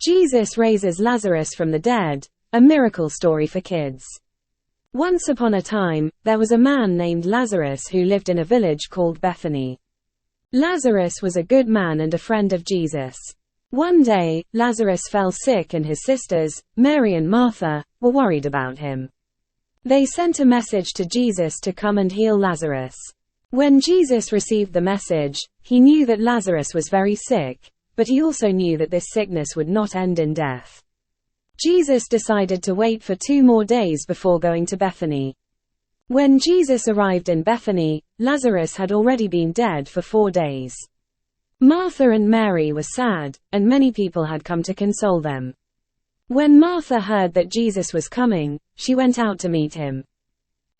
Jesus raises Lazarus from the dead, a miracle story for kids. Once upon a time, there was a man named Lazarus who lived in a village called Bethany. Lazarus was a good man and a friend of Jesus. One day, Lazarus fell sick and his sisters, Mary and Martha, were worried about him. They sent a message to Jesus to come and heal Lazarus. When Jesus received the message, he knew that Lazarus was very sick, but he also knew that this sickness would not end in death. Jesus decided to wait for 2 more days before going to Bethany. When Jesus arrived in Bethany, Lazarus had already been dead for 4 days. Martha and Mary were sad, and many people had come to console them. When Martha heard that Jesus was coming, she went out to meet him.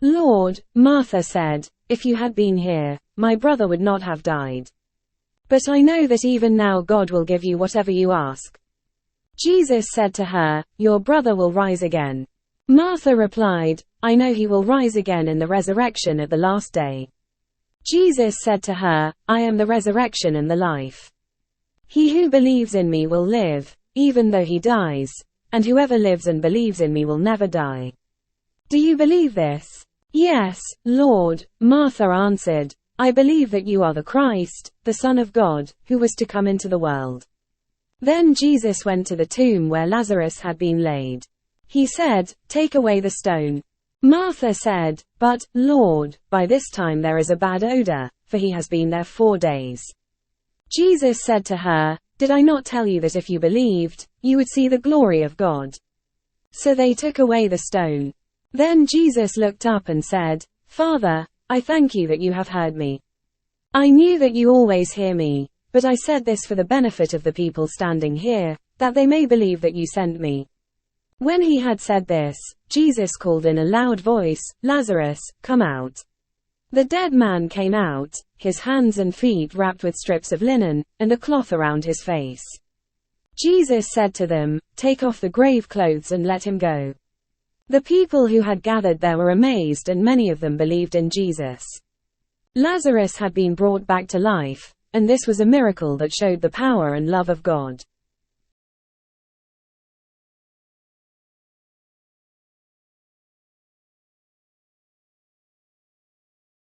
"Lord," Martha said, "if you had been here, my brother would not have died. But I know that even now God will give you whatever you ask." Jesus said to her, "Your brother will rise again." Martha replied, "I know he will rise again in the resurrection at the last day." Jesus said to her, "I am the resurrection and the life. He who believes in me will live, even though he dies, and whoever lives and believes in me will never die. Do you believe this?" "Yes, Lord," Martha answered, "I believe that you are the Christ, the Son of God, who was to come into the world." Then Jesus went to the tomb where Lazarus had been laid. He said, "Take away the stone." Martha said, "But, Lord, by this time there is a bad odor, for he has been there 4 days." Jesus said to her, "Did I not tell you that if you believed, you would see the glory of God?" So they took away the stone. Then Jesus looked up and said, "Father, I thank you that you have heard me. I knew that you always hear me, but I said this for the benefit of the people standing here, that they may believe that you sent me." When he had said this, Jesus called in a loud voice, "Lazarus, come out." The dead man came out, his hands and feet wrapped with strips of linen, and a cloth around his face. Jesus said to them, "Take off the grave clothes and let him go." The people who had gathered there were amazed, and many of them believed in Jesus. Lazarus had been brought back to life, and this was a miracle that showed the power and love of God.